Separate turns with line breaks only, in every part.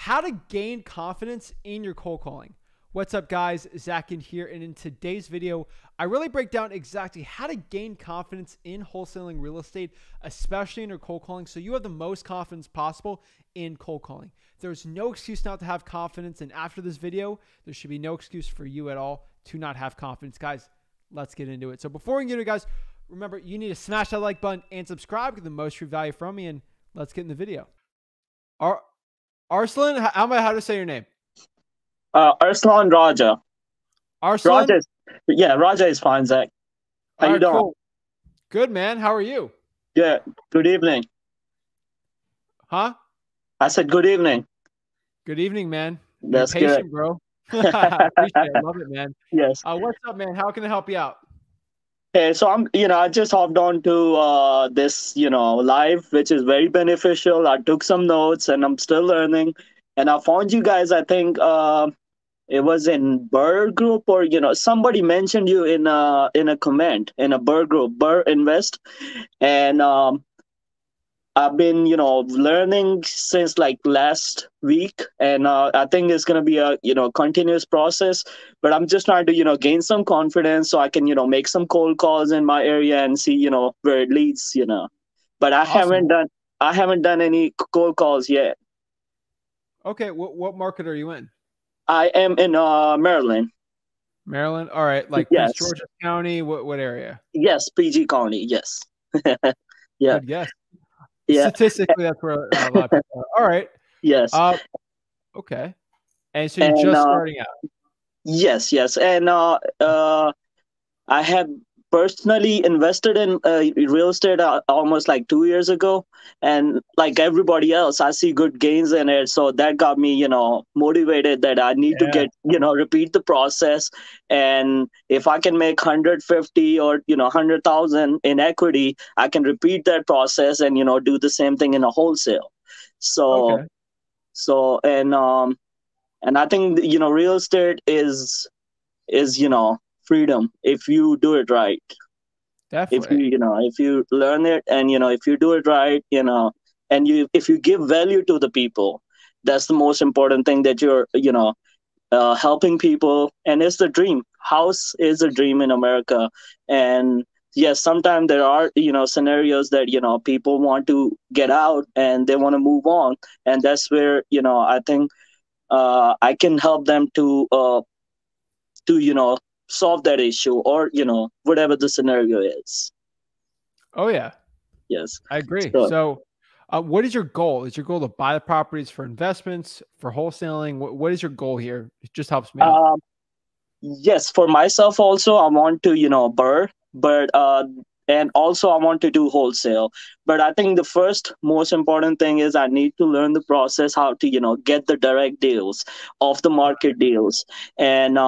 how to gain confidence in your cold calling. What's up, guys? Zach Ginn here, and in today's video, I really break down exactly how to gain confidence in wholesaling real estate, especially in your cold calling, so you have the most confidence possible in cold calling. There's no excuse not to have confidence, and after this video, there should be no excuse for you at all to not have confidence. Guys, let's get into it. So before we get into it, guys, remember, you need to smash that like button and subscribe to get the most true value from me, and let's get in the video. Arslan, how to say your name?
Arslan Raja.
Arslan?
Raja is fine, Zach. How you doing? Cool.
Good, man. How are you?
Yeah, good evening.
Huh?
I said good evening.
Good evening, man.
That's
You're patient,
good.
Bro. Appreciate it. Love it, man.
Yes.
What's up, man? How can I help you out?
Hey, so I just hopped on to this, live, which is very beneficial. I took some notes and I'm still learning. And I found you guys, I think, it was in Burr Group, or somebody mentioned you in a comment in a Burr Group, Burr Invest, and I've been learning since like last week, and I think it's gonna be a continuous process. But I'm just trying to gain some confidence so I can make some cold calls in my area and see where it leads. But
Awesome.
I haven't done any cold calls yet.
Okay, what market are you in?
I am in Maryland.
Maryland? All right. Like
yes.
Prince George's County? What area?
Yes, PG County, yes.
Yeah. Good guess.
Yeah.
Statistically, that's where a lot of people are. All right.
Yes.
Okay. And so you're just starting out?
Yes. And I have personally invested in real estate almost like 2 years ago, and like everybody else, I see good gains in it, so that got me motivated that I need to get repeat the process. And if I can make 150 or 100,000 in equity, I can repeat that process and do the same thing in a wholesale. So and I think real estate is freedom if you do it right.
Definitely.
If you learn it and if you do it right, and if you give value to the people, that's the most important thing, that you're helping people. And it's the dream. House is a dream in America. And yes, sometimes there are scenarios that people want to get out and they want to move on, and that's where I think I can help them to solve that issue, or whatever the scenario is.
Oh yeah.
Yes,
I agree. So what is your goal? Is your goal to buy the properties for investments, for wholesaling? What is your goal here? It just helps me out.
Yes, for myself also, I want to burr, but and also I want to do wholesale. But I think the first most important thing is I need to learn the process, how to get the direct deals, off the market deals. And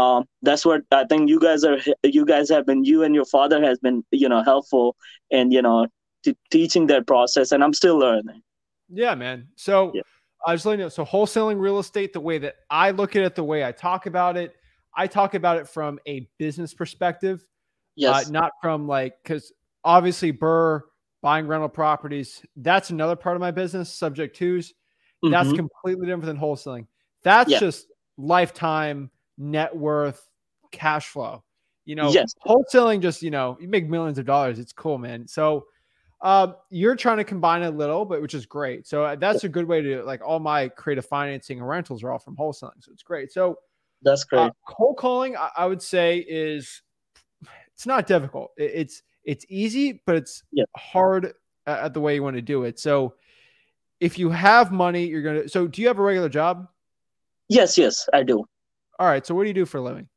that's what I think you and your father has been helpful in teaching that process, and I'm still learning.
Yeah, man. So I was letting you know, so wholesaling real estate, the way that I look at it, the way I talk about it, I talk about it from a business perspective.
Yes.
Not from because obviously Burr, buying rental properties, that's another part of my business. Subject twos, that's completely different than wholesaling. That's just lifetime net worth, cash flow. Wholesaling just, you make millions of dollars. It's cool, man. So you're trying to combine a little, but which is great. So that's a good way to, like, all my creative financing and rentals are all from wholesaling. So it's great. So
that's great.
Cold calling, I would say, it's not difficult. It's easy, but it's hard at the way you want to do it. So if you have money, so do you have a regular job?
Yes, I do.
All right. So what do you do for a living?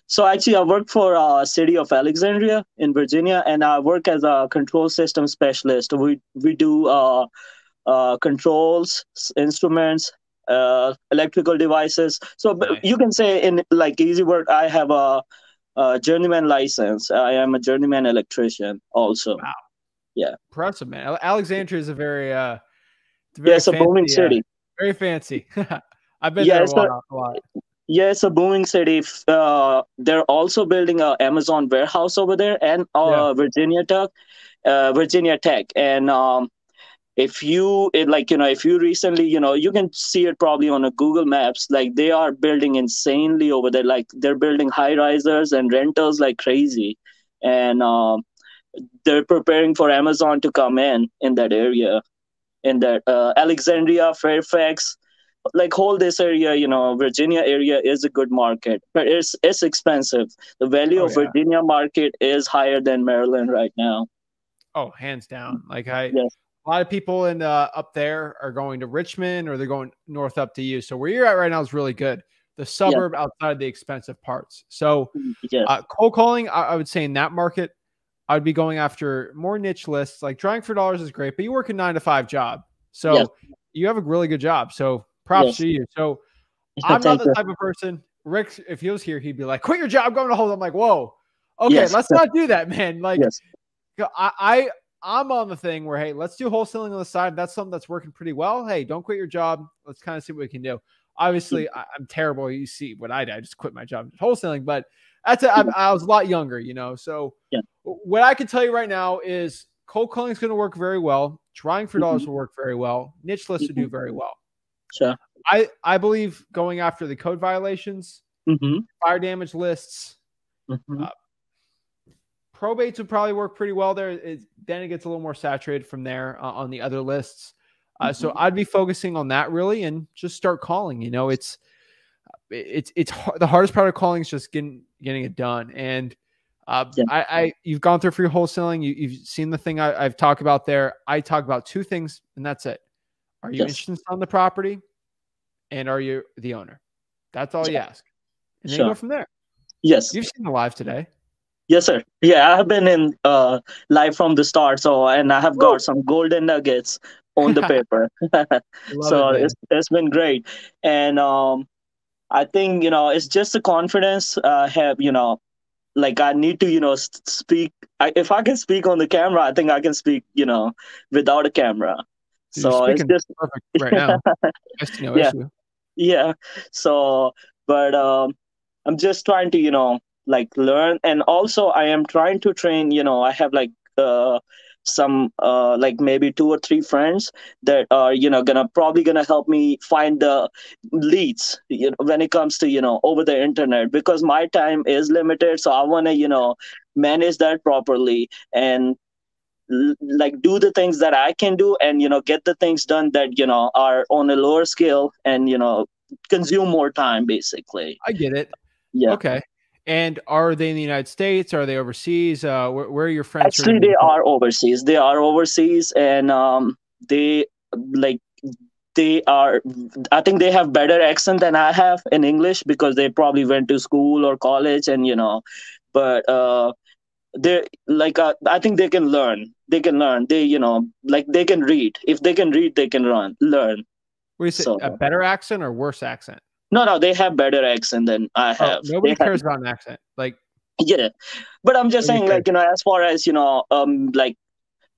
So actually, I work for City of Alexandria in Virginia, and I work as a control system specialist. We do controls, instruments, electrical devices. So you can say, in like easy word, I have a journeyman license. I am a journeyman electrician also.
Wow.
Yeah.
Impressive, man. Alexandria is a very
it's a booming city.
Very fancy. I've been there a lot.
Yeah, it's a booming city. They're also building a Amazon warehouse over there, and Virginia Tech, and if you recently, you can see it probably on a Google Maps, like they are building insanely over there. Like they're building high risers and rentals like crazy. And they're preparing for Amazon to come in that area, in that Alexandria, Fairfax, like whole this area, Virginia area is a good market, but it's expensive. The value
Oh
of
yeah.
Virginia market is higher than Maryland right now.
Oh, hands down. Like
Yes,
a lot of people in up there are going to Richmond or they're going north up to you. So where you're at right now is really good. The
yes,
suburb outside the expensive parts. So
yes,
cold calling, I would say in that market, I'd be going after more niche lists. Like drawing for dollars is great, but you work a 9 to 5 job.
yes,
So you have a really good job. So props
yes.
to you. So I'm not
Thank
the
you.
type of person. Rick, if he was here, he'd be like, quit your job, going to hold. I'm like, whoa. Okay,
Yes,
let's not do that, man. Like
yes,
I'm on the thing where, hey, let's do wholesaling on the side. That's something that's working pretty well. Hey, don't quit your job. Let's kind of see what we can do.
yes,
Obviously, I'm terrible. You see what I did. I just quit my job wholesaling, but I was a lot younger, So
yes,
what I can tell you right now is cold calling is going to work very well. Trying for dollars
mhm,
will work very well. Niche lists will do
mhm,
very well.
sure.
I believe going after the code violations,
Mm-hmm,
fire damage lists,
mm-hmm,
uh, probates would probably work pretty well there. Then it gets a little more saturated from there on the other lists. So
mm-hmm.
I'd be focusing on that really and just start calling. The hardest part of calling is just getting it done. And
Yeah,
you've gone through for your wholesaling. You've seen the thing I've talked about there. I talk about two things, and that's it. Are you
yes,
interested in selling the property, and are you the owner? That's all you
yeah,
ask, and then you go
sure.
from there.
Yes,
You've seen the live today.
yes, sir. Yeah, I have been in live from the start, so and I have got
Woo!
some golden nuggets on the paper.
Love it,
So
man.
it's been great. And I think it's just the confidence have like I need to speak. If I can speak on the camera, I think I can speak without a camera.
You're
So it's
speaking
just
perfect right now. I see no
yeah,
issue.
yeah. So but I'm just trying to like learn, and also I am trying to train. I have like some like maybe two or three friends that are gonna help me find the leads when it comes to over the internet, because my time is limited, so I want to manage that properly and like do the things that I can do, and get the things done that are on a lower scale, and consume more time basically.
I get it.
Yeah,
Okay. And are they in the United States? Are they overseas? Where are your friends who are
actually
going to be
they
the call?
are overseas. They are overseas, and they like they are, I think they have better accent than I have in English, because they probably went to school or college, and but they like I think they can learn, they like they can read. If they can read, they can learn.
What do you say?
So
A better accent or worse accent?
no, they have better accent than I
Oh,
have. They
nobody
have,
cares about an accent. Like
yeah, but I'm just
nobody
saying,
cares.
like as far as like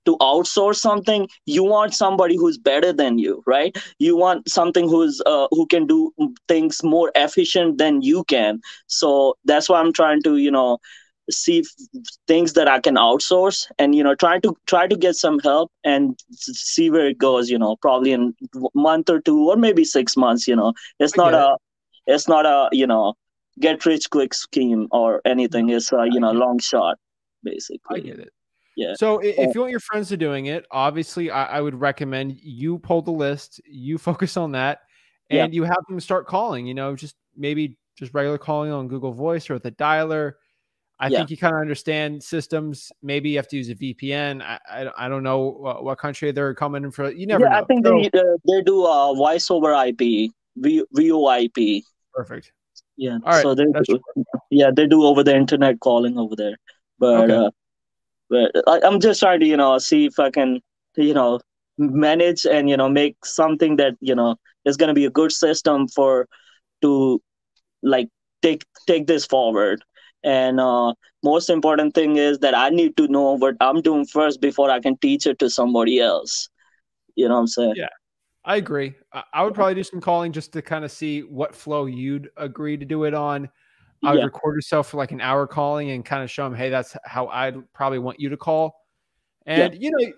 to outsource something, you want somebody who's better than you, right? You want something who can do things more efficient than you can. So that's why I'm trying to see things that I can outsource, and try to get some help, and see where it goes, probably in month or two, or maybe 6 months. It's
I
not
get it.
a get rich quick scheme or
No,
anything. It's a
I get it.
long shot
I
basically.
get it.
Yeah.
So
Uh,
if you want your friends to doing it, obviously I would recommend you pull the list, you focus on that,
yeah.
and you have them start calling, just maybe just regular calling on Google Voice or with a dialer. I
Yeah.
think you kind of understand systems. Maybe you have to use a VPN. I don't know what country they're coming in for. You never
Yeah, I
know.
think
So
they do voice over IP, VoIP.
perfect.
Yeah,
All right.
so
That should work.
yeah, they do over the internet calling over there. But
Okay.
I'm just trying to see if I can you know manage, and make something that is going to be a good system for to like take this forward. And most important thing is that I need to know what I'm doing first before I can teach it to somebody else. You know what I'm saying?
Yeah, I agree. I would probably do some calling just to kind of see what flow you'd agree to do it on. I would
Yeah.
record yourself for like an hour calling and kind of show them, hey, that's how I'd probably want you to call.
Yeah.
And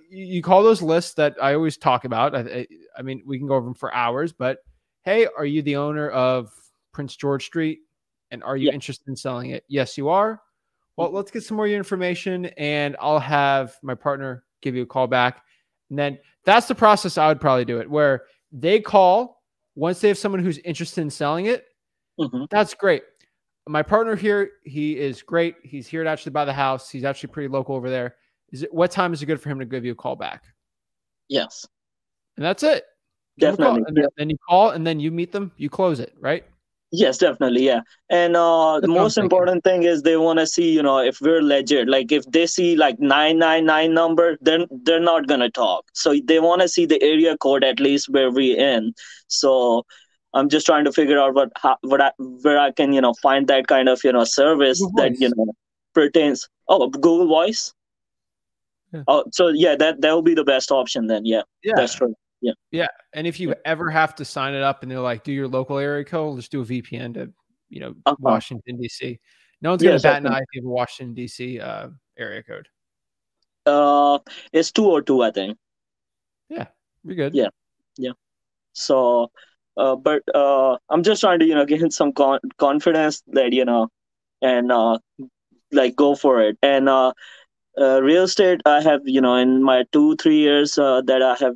you call those lists that I always talk about. I mean, we can go over them for hours, but hey, are you the owner of Prince George Street? And are you
Yeah.
interested in selling it? Yes, you are. Well,
Mhm.
let's get some more information, and I'll have my partner give you a call back. And then that's the process I would probably do it, where they call once they have someone who's interested in selling it.
Mhm.
That's great. My partner here, he is great. He's here to actually buy the house. He's actually pretty local over there. What time is it good for him to give you a call back?
Yes.
And that's it. Give him a call.
Definitely.
And
Yeah.
then you call, and then you meet them, you close it, right?
Yes, definitely. Yeah. And the
That's what I'm
most
thinking.
important thing is they want to see, if we're legit. Like if they see like 999 number, then they're not gonna talk. So they want to see the area code at least where we in. So I'm just trying to figure out where I can, find that kind of, service
Google
that,
Voice.
pertains. Oh, Google Voice.
Yeah.
Oh, so yeah, that will be the best option then. Yeah, that's
Yeah.
true. Yeah.
Yeah. And if
Yeah.
you ever have to sign it up and they're like, do your local area code, just do a VPN to,
Uh-huh.
Washington, D.C. No one's going to
Yes,
bat an
definitely.
eye if you have a Washington, D.C. Area code.
Uh, it's 202, I think.
Yeah. You're good.
Yeah. Yeah. So, but I'm just trying to, gain some confidence that, and like go for it. And real estate, I have, in my 2 3 years that I have,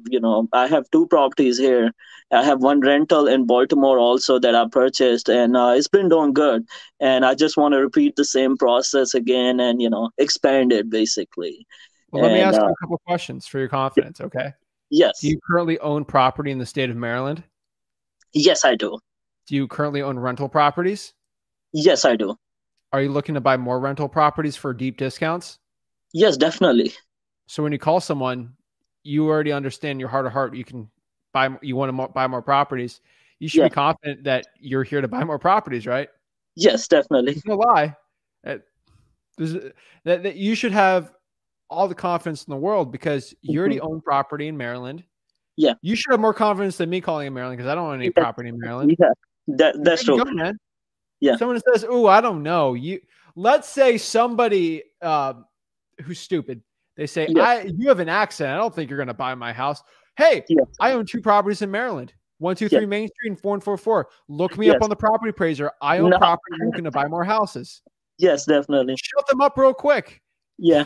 I have two properties here. I have one rental in Baltimore also that I purchased, and it's been doing good. And I just want to repeat the same process again, and expand it basically.
Well, let me
And
ask you a couple of questions for your confidence. Okay. Do
yes,
you currently own property in the state of Maryland?
yes, I do.
Do you currently own rental properties?
Yes, I do.
Are you looking to buy more rental properties for deep discounts?
Yes, definitely.
So when you call someone, you already understand your heart of heart. You want to buy more properties. You should
Yeah.
be confident that you're here to buy more properties, right?
Yes, definitely.
There's no lie. Uh, that you should have all the confidence in the world because you
Mhm.
already own property in Maryland.
Yeah.
You should have more confidence than me calling in Maryland because I don't own any
Yes.
property in Maryland.
Yeah.
You're
That's
good to
true.
go, man.
Yeah.
Someone says, "Oh, I don't know." Let's say somebody who's stupid. They say,
Yeah.
You have an accent. I don't think you're going to buy my house." Hey,
Yes.
I own two properties in Maryland.
Yes.
123 Main Street and 4144. Look me up
Yes.
on the property appraiser. I own
No.
property. I'm looking to buy more houses.
Yes, definitely.
Shut them up real quick.
Yeah.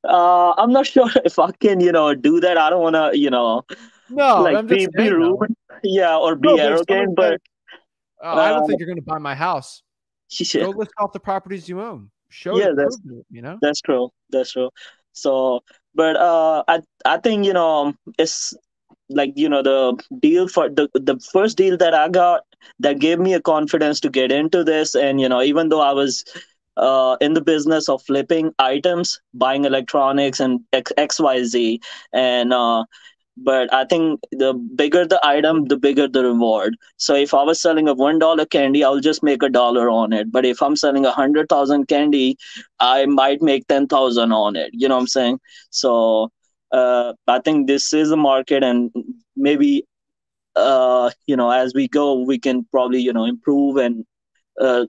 I'm not sure if I can, do that. I don't want to,
No,
like
I'm just
be
saying
rude,
though.
yeah, or
No,
be
but if someone
arrogant.
says,
But
I
uh,
don't think you're going to buy my house,
yeah,
go list off the properties you own. Show
yeah,
it, prove it.
that's true. That's true. So, but I think it's like the deal for the first deal that I got that gave me a confidence to get into this, and even though I was in the business of flipping items, buying electronics and XYZ, and but I think the bigger the item, the bigger the reward. So if I was selling a $1 candy, I'll just make $1 on it. But if I'm selling 100,000 candy, I might make 10,000 on it. You know what I'm saying? So I think this is a market, and maybe as we go, we can probably improve and uh,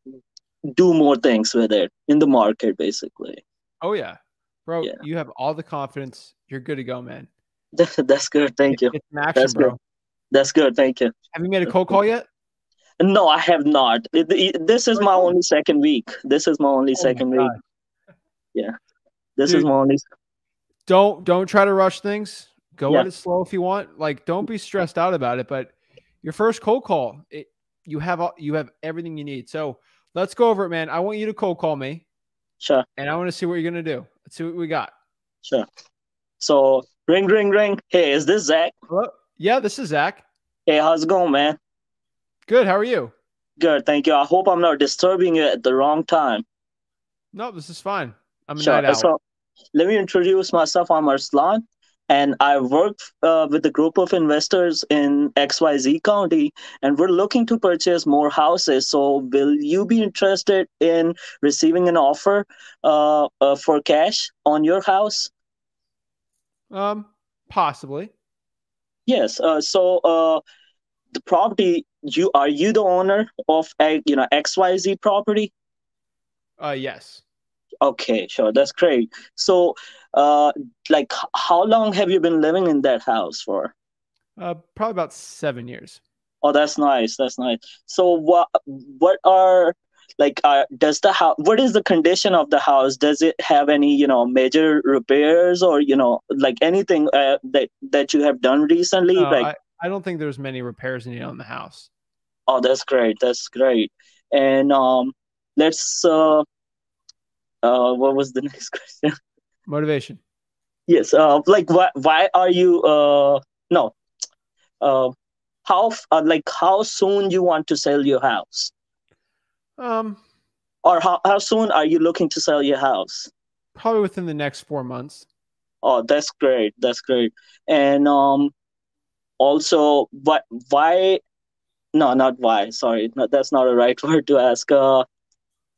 do more things with it in the market, basically.
Oh yeah, bro,
Yeah,
you have all the confidence. You're good to go, man.
that's good. Thank you.
Get some action,
That's good.
bro.
That's good. Thank you.
Have you made a cold call yet?
No, I have not. This is
Very
my
cool.
only second week. This is my only
Oh my
second week.
god,
Yeah, this is
dude,
my only.
don't try to rush things. Go
Yeah,
at it slow if you want. Like, don't be stressed out about it. But your first cold call, you have everything you need. So let's go over it, man. I want you to cold call me,
sure,
and I want to see what you're gonna do. Let's see what we got.
sure. So ring, ring, ring. Hey, is this Zach?
Hello? Yeah, this is Zach.
Hey, how's it going, man?
Good. How are you?
Good, thank you. I hope I'm not disturbing you at the wrong time.
No, this is fine. I'm a
Sure.
night owl.
So let me introduce myself. I'm Arslan, and I work with a group of investors in XYZ County, and we're looking to purchase more houses. So, will you be interested in receiving an offer for cash on your house?
Possibly.
Yes. The property, are you the owner of XYZ property?
Yes.
Okay, sure. That's great. So, uh, like, how long have you been living in that house for?
Probably about 7 years.
Oh, that's nice. That's nice. So, what are like does the house, what is the condition of the house? Does it have any, major repairs, or, like anything that you have done recently?
No,
Like,
I don't think there's many repairs needed on the house.
oh, that's great. That's great. And let's what was the next question?
Motivation.
Yes, like why are you no uh like how soon you want to sell your house,
Um,
or how soon are you looking to sell your house?
Probably within the next 4 months.
Oh, that's great. That's great. And also, what why no, not why, sorry, no, that's not a right word to ask.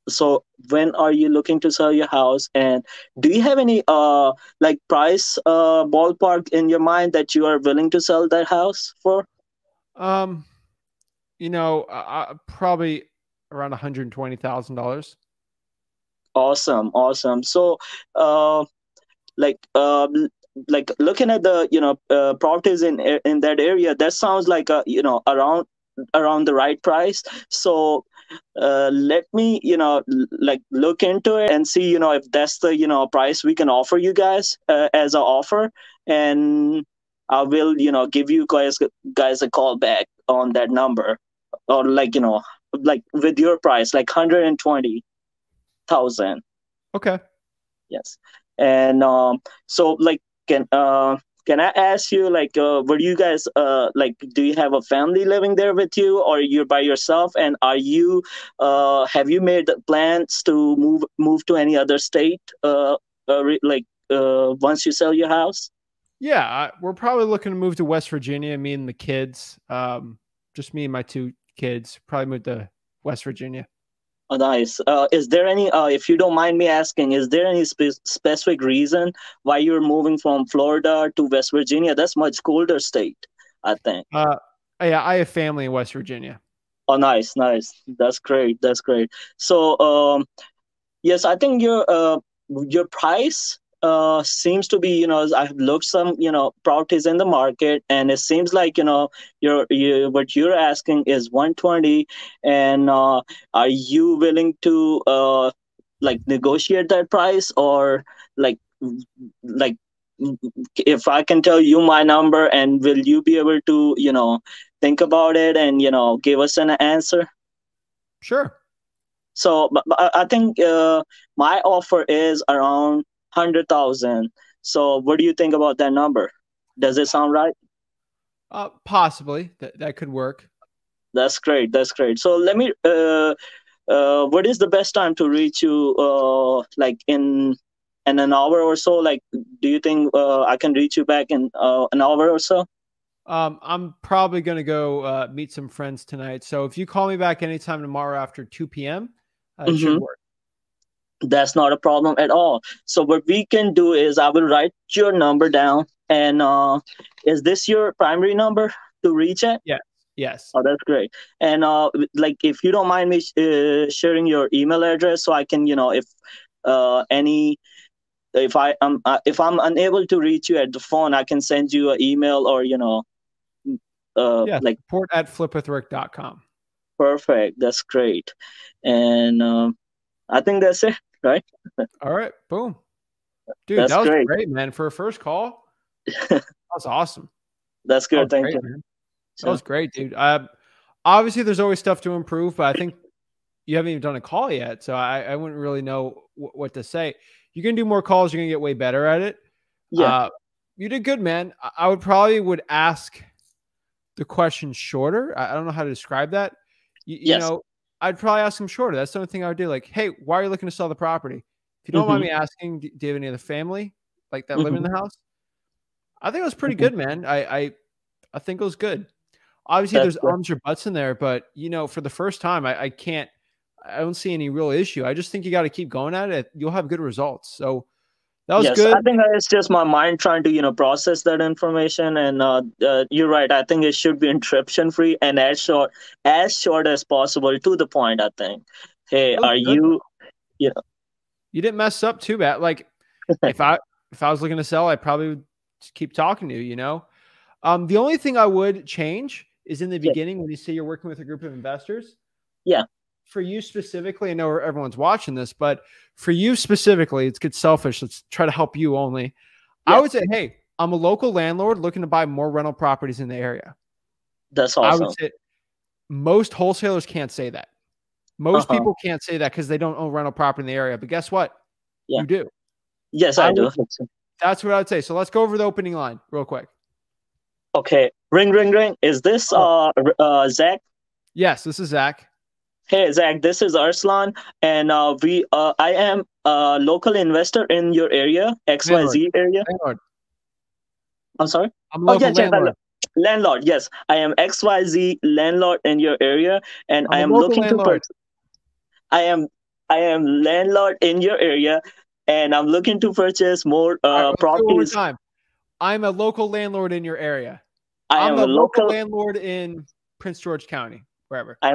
So when are you looking to sell your house, and do you have any like price ballpark in your mind that you are willing to sell that house for?
Um, Probably around $120,000.
Awesome, awesome. So, uh, like, like looking at the properties in that area, that sounds like around the right price. So, let me like look into it and see if that's the price we can offer you guys as an offer, and I will give you guys a call back on that number, or like like with your price, like 120,000.
Okay.
Yes. And so, like, can can I ask you, like, were you guys like, do you have a family living there with you, or you're by yourself? And are you have you made plans to move to any other state like once you sell your house?
Yeah, we're probably looking to move to West Virginia. Me and the kids, just me and my two kids, probably move to West Virginia.
Oh, nice. Is there any, if you don't mind me asking, is there any specific reason why you're moving from Florida to West Virginia? That's much colder state, I think.
Uh, yeah, I have family in West Virginia.
Oh, nice, nice. That's great. That's great. So, yes, I think your price seems to be, I've looked some, properties in the market, and it seems like, what you're asking is 120, and are you willing to like negotiate that price, or like like if I can tell you my number, and will you be able to, think about it and, give us an answer?
Sure.
So, but I think my offer is around 100,000. So, what do you think about that number? Does it sound right?
Possibly that could work.
That's great. That's great. So, let me. What is the best time to reach you? Like in an hour or so. Like, do you think I can reach you back in an hour or so?
I'm probably gonna go meet some friends tonight. So if you call me back anytime tomorrow after 2 p.m., it should
Mm-hmm.
work.
That's not a problem at all. So, what we can do is I will write your number down, and is this your primary number to reach at?
Yeah. Yes.
Oh, that's great. And like, if you don't mind me sharing your email address, so I can, if any, if I'm unable to reach you at the phone, I can send you an email, or
Yeah.
like,
Support at flipwithrick.com.
perfect. That's great. And I think that's it, right?
All right. Boom. Dude,
That's
that was
great.
great, man. For a first call, that was awesome.
That's
That
good.
was
Thank
great,
you.
man. That
So,
was great, dude. Obviously, there's always stuff to improve, but I think you haven't even done a call yet, so I wouldn't really know what to say. You're gonna do more calls. You're gonna get way better at it.
yeah.
Uh, you did good, man. I would probably would ask the question shorter. I don't know how to describe that. You
Yes.
know, I'd probably ask them shorter. That's the only thing I would do. Like, hey, why are you looking to sell the property? If you don't mind
Mm-hmm.
me asking, do you have any other family like that live in
Mm-hmm.
the house? I think it was pretty
Hmm.
good, man. I think it was good. Obviously,
That's
there's
good.
ums or buts in there, but for the first time, I don't see any real issue. I just think you got to keep going at it. You'll have good results. So that was
Yes,
good.
I think it's just my mind trying to, process that information. And you're right. I think it should be interruption free and as short as possible, to the point. I think. Hey,
That was
are
good.
you? Yeah.
You didn't mess up too bad. Like if I was looking to sell, I probably would just keep talking to you, you know? The only thing I would change is in the
Yeah.
beginning when you say you're working with a group of investors.
Yeah.
For you specifically, I know everyone's watching this, but for you specifically, it's get selfish. Let's try to help you only.
Yeah.
I would say, hey, I'm a local landlord looking to buy more rental properties in the area.
That's
I would
awesome.
say most wholesalers can't say that. Most people can't say that because they don't own rental property in the area. But guess what?
Yeah.
You do.
Yes, I do.
That's what I would say. So let's go over the opening line real quick.
Okay. Ring, ring, ring. Is this Zach?
Yes, this is Zach.
Hey, Zach, this is Arslan, and I am a local investor in your area, XYZ area.
Landlord.
I'm sorry?
I'm a local landlord.
Landlord, yes. I am XYZ landlord in your area, and I am looking to purchase. I am landlord in your area, and I'm looking to purchase more properties.
One more time. I'm a local landlord in your area.
I'm
a local landlord in Prince George County, wherever.
I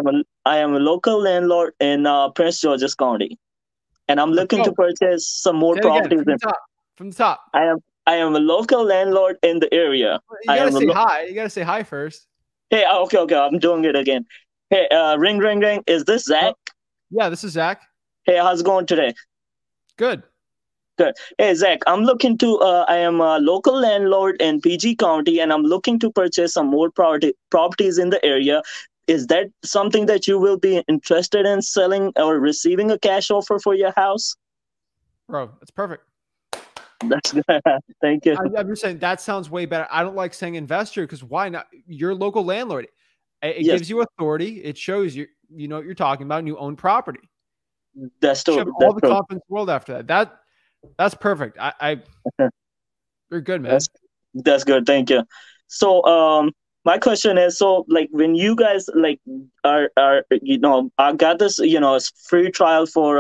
am a local landlord in Prince George's County, and I'm looking to purchase some more properties.
From the top.
I am a local landlord in the area.
You gotta say hi. You gotta say hi first.
Hey, okay. I'm doing it again. Hey, ring, ring, ring. Is this Zach?
Yeah, this is Zach.
Hey, how's it going today?
Good.
Good. Hey, Zach, I'm looking to, I am a local landlord in PG County, and I'm looking to purchase some more properties in the area. Is that something that you will be interested in selling or receiving a cash offer for your house?
Bro, that's perfect.
That's good. Thank you.
I'm just saying that sounds way better. I don't like saying investor because why not? You're a local landlord. It gives you authority. It shows you know what you're talking about and you own property.
That's true.
You have all the confidence in the world after that. That's perfect. You're good, man.
That's good. Thank you. So, my question is, so like when you guys like are I got this free trial for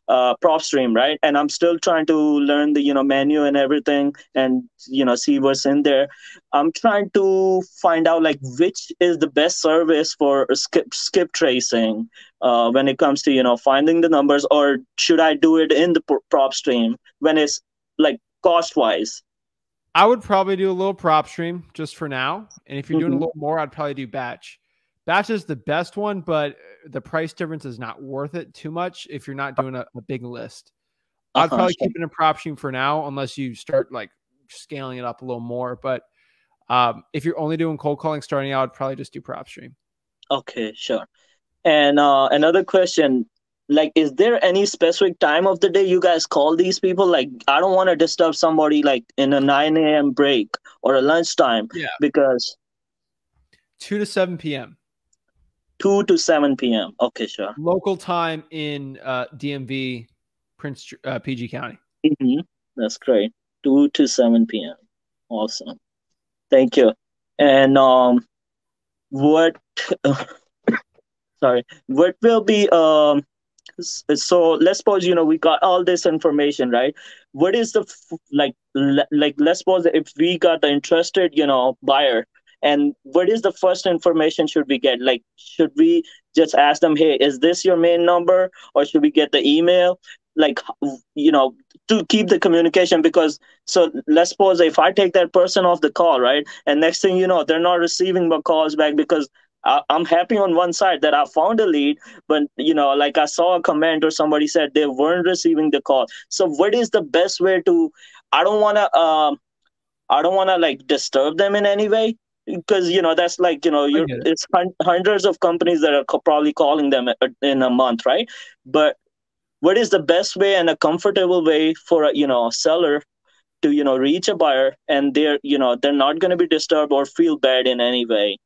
PropStream, right? And I'm still trying to learn the menu and everything, and see what's in there. I'm trying to find out like which is the best service for skip tracing when it comes to finding the numbers, or should I do it in the PropStream when it's like cost wise?
I would probably do a little PropStream just for now, and if you're doing a little more, I'd probably do Batch. Batch is the best one, but the price difference is not worth it too much if you're not doing a big list. I'd probably keep it in PropStream for now, unless you start like scaling it up a little more. But if you're only doing cold calling starting out, I'd probably just do PropStream.
Okay, sure. And another question, like, is there any specific time of the day you guys call these people? Like, I don't want to disturb somebody like in a 9 a.m. break or a lunchtime.
Yeah.
Because
2 to 7 p.m.
2 to 7 p.m. Okay, sure.
Local time in DMV, PG County.
That's great. 2 to 7 p.m. Awesome. Thank you. And what sorry, what will be so let's suppose we got all this information, right? What is the like let's suppose if we got the interested buyer, and what is the first information should we get? Like, should we just ask them, hey, is this your main number, or should we get the email? Like, to keep the communication, because so let's suppose if I take that person off the call, right, and next thing you know, they're not receiving my calls back because I'm happy on one side that I found a lead, but like I saw a comment or somebody said they weren't receiving the call. So what is the best way to? I don't want to like disturb them in any way, because that's like it's hundreds of companies that are probably calling them in a month, right? But what is the best way and a comfortable way for a seller to reach a buyer, and they're not going to be disturbed or feel bad in any way?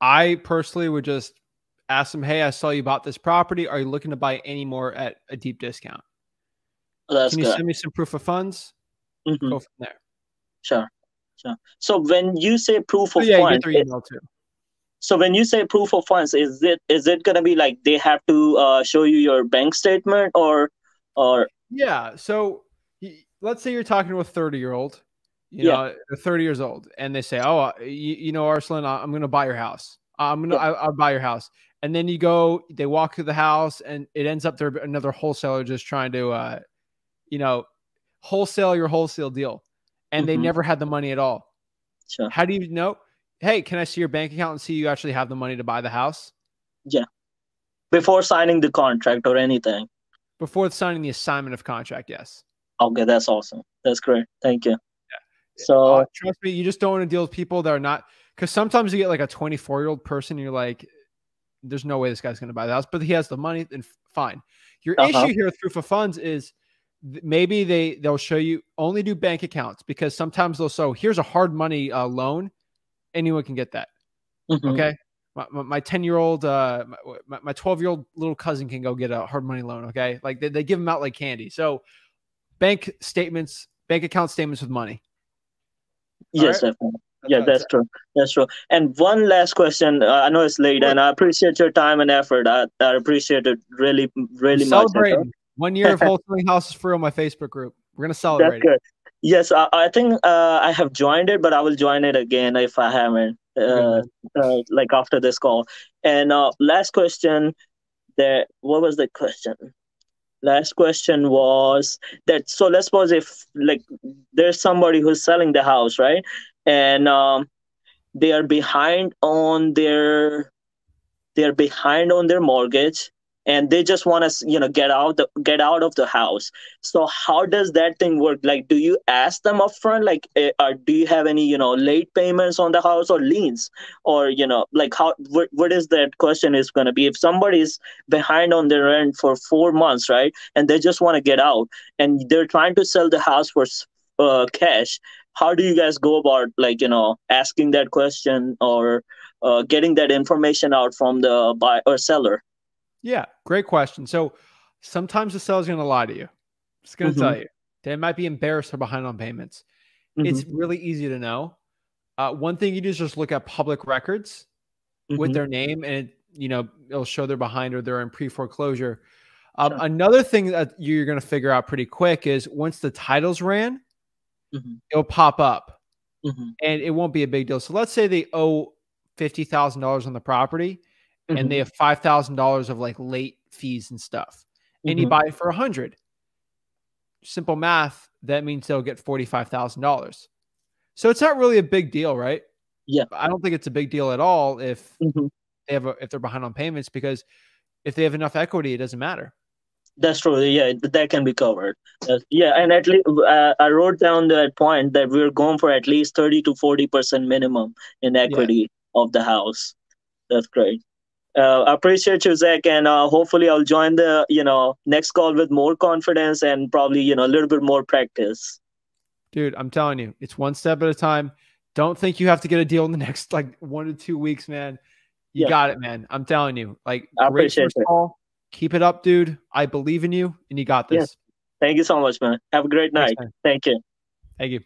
I personally would just ask them, hey, I saw you bought this property. Are you looking to buy any more at a deep discount?
That's
Can you
good.
send me some proof of funds? Go from there.
Sure. So when you say proof of
funds,
get their email too. So when you say proof of funds, is it going to be like they have to show you your bank statement or?
Yeah. So let's say you're talking to a 30-year-old. They're 30 years old, and they say, "Oh, Arslan, I'm going to buy your house. I'll buy your house." And then they walk through the house and it ends up there another wholesaler just trying to, wholesale your wholesale deal. And they
Mm-hmm.
never had the money at all.
Sure.
How do you know? Hey, can I see your bank account and see you actually have the money to buy the house?
Yeah. Before signing the contract or anything.
Before signing the assignment of contract, yes.
Okay, that's awesome. That's great. Thank you. So
trust me, you just don't want to deal with people that are not, because sometimes you get like a 24-year-old person and you're like, there's no way this guy's going to buy the house, but he has the money, then fine. Your issue here with proof of funds is maybe they'll show you only do bank accounts, because sometimes they'll show here's a hard money loan. Anyone can get that. Okay. My 10-year-old, my 12-year-old little cousin can go get a hard money loan. Okay. Like they give them out like candy. So bank account statements with money.
yes,
right?
definitely. Yeah, that's true. That's true. And one last question. I know it's late, and I appreciate your time and effort. I appreciate it really, really much.
Celebrating 1 year of wholesaling houses for real on my Facebook group. We're gonna celebrate.
That's good. Yes, I think I have joined it, but I will join it again if I haven't. Like after this call. And last question. What was the question? Last question was that. So let's suppose if like there's somebody who's selling the house, right? And they are behind on their mortgage, and they just want to get out of the house. So how does that thing work? Like, do you ask them upfront, like, do you have any late payments on the house or liens, or like what is that question is going to be if somebody's behind on their rent for 4 months, right, and they just want to get out and they're trying to sell the house for cash? How do you guys go about asking that question or getting that information out from the buyer or seller?
Yeah, great question. So sometimes the seller's going to lie to you. It's going to tell you. They might be embarrassed or behind on payments. It's really easy to know. One thing you do is just look at public records with their name, and it'll show they're behind or they're in pre-foreclosure. Sure. Another thing that you're going to figure out pretty quick is once the titles ran, it'll pop up, and it won't be a big deal. So let's say they owe $50,000 on the property, and they have $5,000 of like late fees and stuff, and you buy it for $100. Simple math. That means they'll get $45,000. So it's not really a big deal, right?
Yeah,
I don't think it's a big deal at all if if they're behind on payments, because if they have enough equity, it doesn't matter.
That's true. Yeah, that can be covered. Yeah, and at least I wrote down that point that we're going for at least 30 to 40% minimum in equity of the house. That's great. I appreciate you, Zach, and hopefully I'll join the next call with more confidence and probably a little bit more practice.
Dude, I'm telling you, it's one step at a time. Don't think you have to get a deal in the next like 1 to 2 weeks, man. You got it, man. I'm telling you. Like,
I appreciate it.
Call. Keep it up, dude. I believe in you, and you got this.
Yes. Thank you so much, man. Have a great night. Thank you.
Thank you.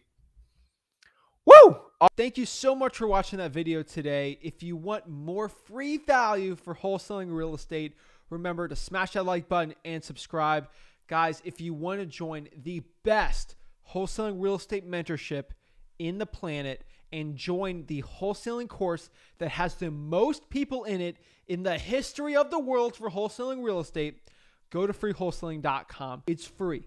Woo! Thank you so much for watching that video today. If you want more free value for wholesaling real estate, remember to smash that like button and subscribe. Guys, if you want to join the best wholesaling real estate mentorship in the planet and join the wholesaling course that has the most people in it in the history of the world for wholesaling real estate, go to freewholesaling.com. It's free.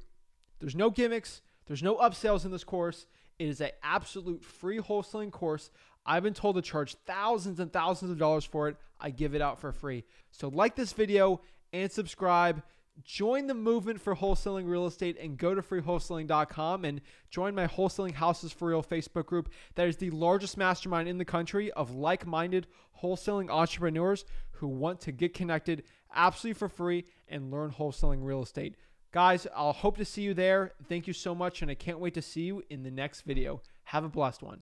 There's no gimmicks. There's no upsells in this course. It is an absolute free wholesaling course. I've been told to charge thousands and thousands of dollars for it. I give it out for free. So like this video and subscribe. Join the movement for wholesaling real estate and go to freewholesaling.com and join my Wholesaling Houses for Real Facebook group. That is the largest mastermind in the country of like-minded wholesaling entrepreneurs who want to get connected absolutely for free and learn wholesaling real estate. Guys, I'll hope to see you there. Thank you so much, and I can't wait to see you in the next video. Have a blessed one.